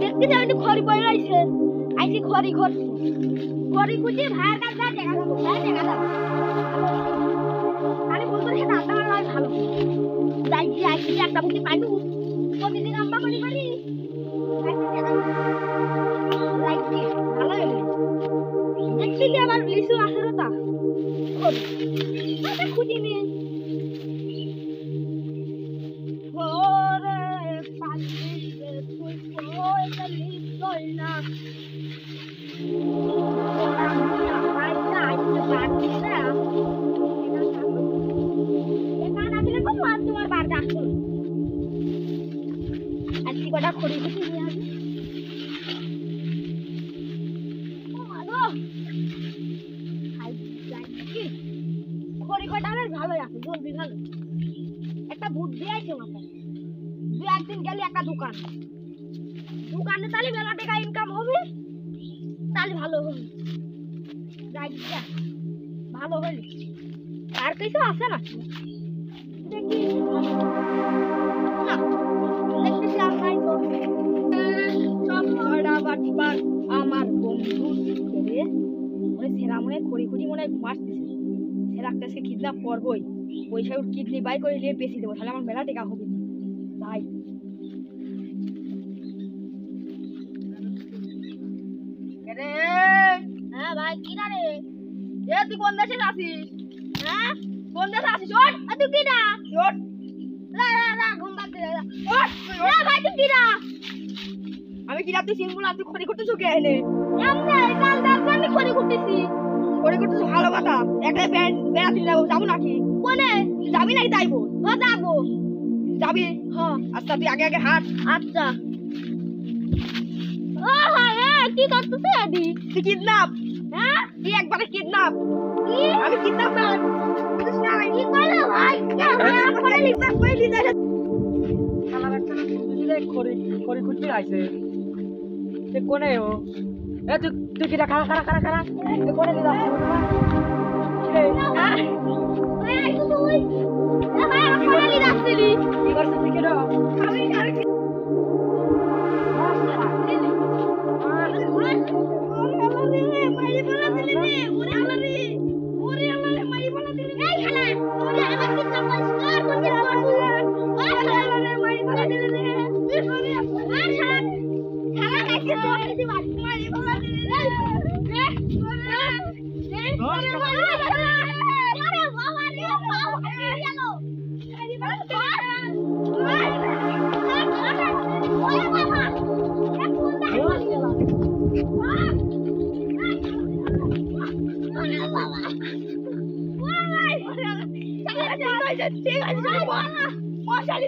দেখতে যাবেন খড়ি পড়ে রয়েছে আইসি খড়ি খড়ি খুঁজে ভাইয়ের কাছে দেখা যাবো ভাই দেখা যাবো আরে বলতো সেটা আড্ডা মারা ভালো যাই গিয়ে আইসি একটা বুঝি পাইবো প্রতিদিন আম্মা করি করি ভালো দেখছি আবার লিচু আছে তা খুঁজি নিয়ে তোমার বারটা আজকে কটা খড়ি খুঁটি নিয়ে আসি খড়ি কটা বেশ ভালোই আছে জলদি ভালো একটা বুদ্ধি আছে মাথায় দু একদিন গেলে একটা দোকানে তাহলে মেলা টাকা ইনকাম হবে তাহলে ভালো হবে ভালো হলে আর কিছু আছে না দেখি দেখতেছি আর নাই তো সব ভাড়া বাটবার আমার বন্ধু করে ওই সেরা মনে খড়ি মনে হয় মারতেছে সেরা কাছে কিডন্যাপ করবোই পয়সা কিডনি বাই করে নিয়ে বেশি দেবো তাহলে আমার মেলা টাকা হবে তাই হ্যাঁ ভাই কি রে এ তুই কোন দেশে আছিস হ্যাঁ কোন দেশে আছিস ওঠ তুই কি না ওঠ রা ঘুম পাচ্ছে ওঠ না ভাই তুই কি না আমি কি রাতে সিং বলা তুই খড়ি করতেছ কে এনে আমরা কাল রাতে আমি খড়ি করতেছি ভালো কথা একটা বেড়াতে যাবো নাকি কোনে যাবি নাকি যাইবো হ্যাঁ যাবো যাবি হ্যাঁ আচ্ছা তুই আগে হাঁট আচ্ছা ও হ্যাঁ কি করতেছিস আদি তুই কিডন্যাপ হ্যাঁ তুই একবারে কিডন্যাপ আমি কিডন্যাপ না কি করলো ভাই করে লিখা করে দিতে শালা একটা দিলে খড়ি খুঁজতে আইছে সে কোনে ও এ তুই কি খাড়া এ কোনে দিলা এই এই তুই এ ভাই কোনে দিলা আসলি কি করছিস তুই কেন আমি ঠিক আছে মশালি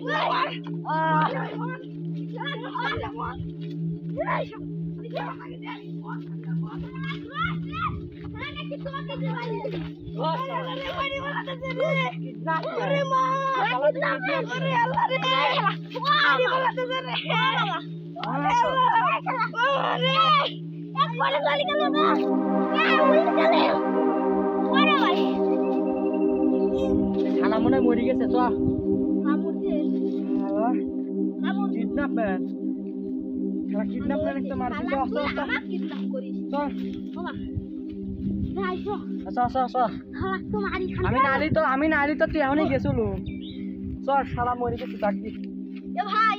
খানা মনে মরে গেছে চ কিডন্যাপম্যান একটা মারছি আমি নালি তো তুই এমনই গেছিল চল শালা মরে গেছে ডাকি ভাই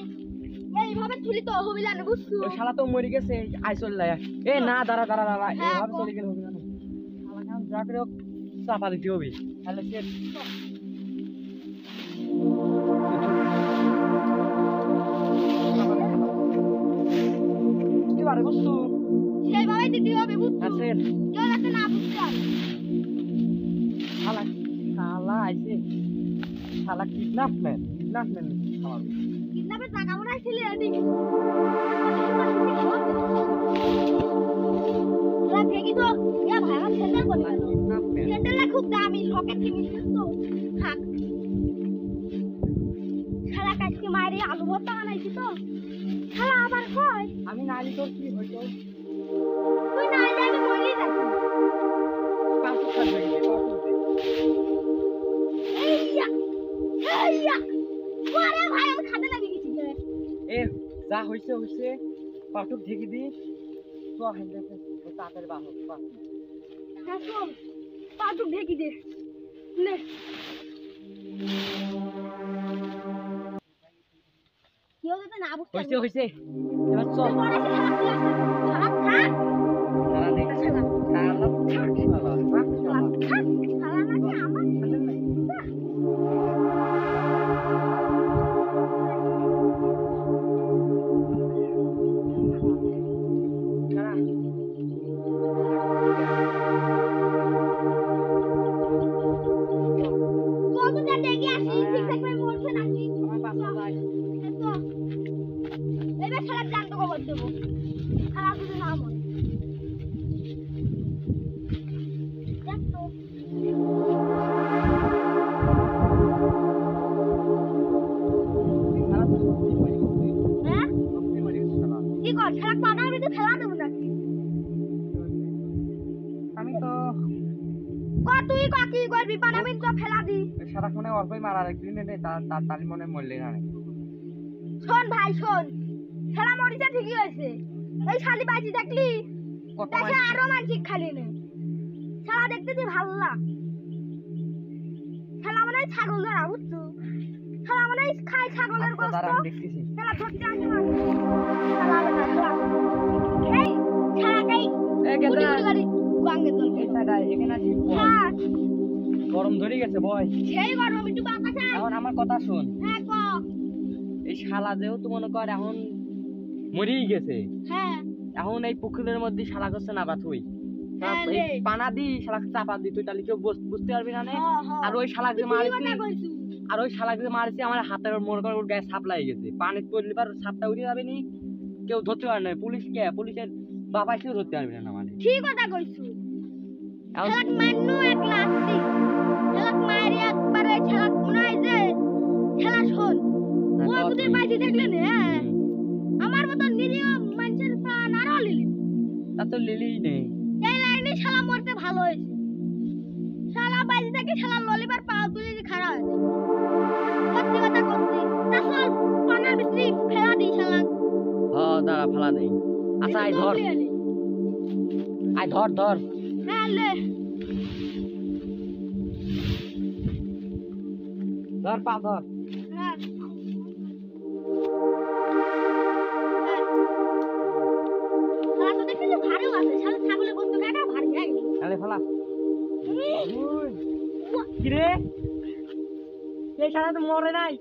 এইভাবে তুলি তো হবি না বুঝছো শালা তো মরে গেছে আই চল এ না দাঁড়া এইভাবে চলে গেলে হবে না শালা কাম যা করে চাপা দিতে হবে তাহলে সে কি বারে বুঝছো সেই ভাবে দিতে হবে বুঝছো আছে কেউ যাতে না বুঝতে আর শালা আইছে শালা কিডন্যাপম্যান শালা কিডন্যাপের জায়গা বানাইছিলি এদিকে লাগে কি তো এ ভাই আমার সেন্টার করে সেন্টারটা খুব দামি শকের জিনিস তো থাক শালা কাটকে মারি আলু ভর্তা বানাইছি তো শালা আবার কই আমি নালি তোর কি হইতো তুই না যাবি মরে যাবি পাঁচ খাবে এইয়া যা হইছে হইছে পাটুক ঢেকে দি তো হেঁটে তাড়াতাড়ি বাহক হ্যাঁ চল পাটুক ঢেকে দে নে কেউ যাতে না বুঝতে হইছে হইছে এবার চল খারাপ থাক সারা নেই সারা খারাপ নাকি আমার আমি তো তুই কাকি করবি পানামিন তো ফেলা দি সারাক্ষণে অল্পই মারার একদিন তার মনে মরলে না শোন ভাই শোন খেলা মরিছে ঠিকই হয়েছে এই শালি বাজি দেখলি দেশে আরো মানসিক খালি নেই খেলা দেখতে যে ভালো লাগ খেলা মানে ছাগল ধরা বুঝছো খেলা মানে খায় ছাগলের গোস্ত খেলা ধরতে আসে খেলা এই ছাড়াটাই গরম ধরে গেছে বয় সেই গরম একটু বাতাসে এখন আমার কথা শোন হ্যাঁ ক এই শালা যেহেতু মনে কর এখন মরেই গেছে হ্যাঁ এখন এই পুকুরের মধ্যে শালা করছে না বা তুই পানা দি শালা চাপা দি তুই তাহলে কেউ বুঝতে পারবি না আর ওই শালা যে মারছি আমার হাতের মনে কর ওর গায়ে সাপ লাগে গেছে পানি পড়লে পার সাপটা উঠে যাবে নি কেউ ধরতে পারে না পুলিশের বাবা কেউ ধরতে পারবে না মানে ঠিক কথা কইছু খেলাক মান্নু এক লাস্তি খেলাক মারি একবারে খেলাক মনাই যে খেলা শোন ও যদি বাইজি দেখলে না আমার মত নিরীহ মানুষের প্রাণ আরো লিলি তা তো লিলিই নেই এই লাইনে শালা মরতে ভালো হয়েছে শালা বাইজি থেকে শালা ললিবার পা তুলি খাড়া হয়েছে সত্যি কথা করছি তাছাড়া পানার ভিতরে ফেলা দিই শালা দাঁড়া ফেলা দেই আচ্ছা আই ধর হ্যাঁ লে ধর পা ধর হ্যাঁ তো দেখতে ভারী আছে শালা ছাগলের গোস্ত কাটা ভারী হয়ে গেল আরে ফেলা কি রে এই শালা তো মরে নাই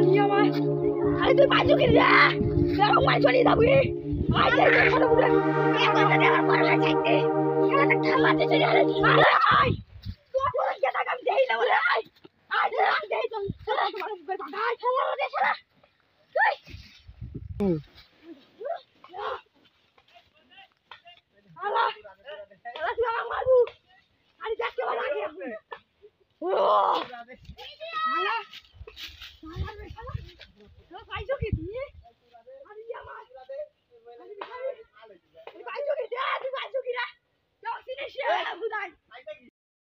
কি আমার আরে তুই বাজু কি রে দেখো মাই চলি যাবি আই যাই কথা বুঝে কে কথা দেওয়ার পর না চাইতে এটা থামাতে চলে আরে আই তুই বল কে টাকা আমি দেই না বলে আই আই দেই তো তোমার বুকে টাকা আই খেলা দে খেলা তুই আলা আলা তুই আমার মারু আরে দেখতে ভালো লাগে ও আলা আলা রে শালা তো পাইছো কি তুই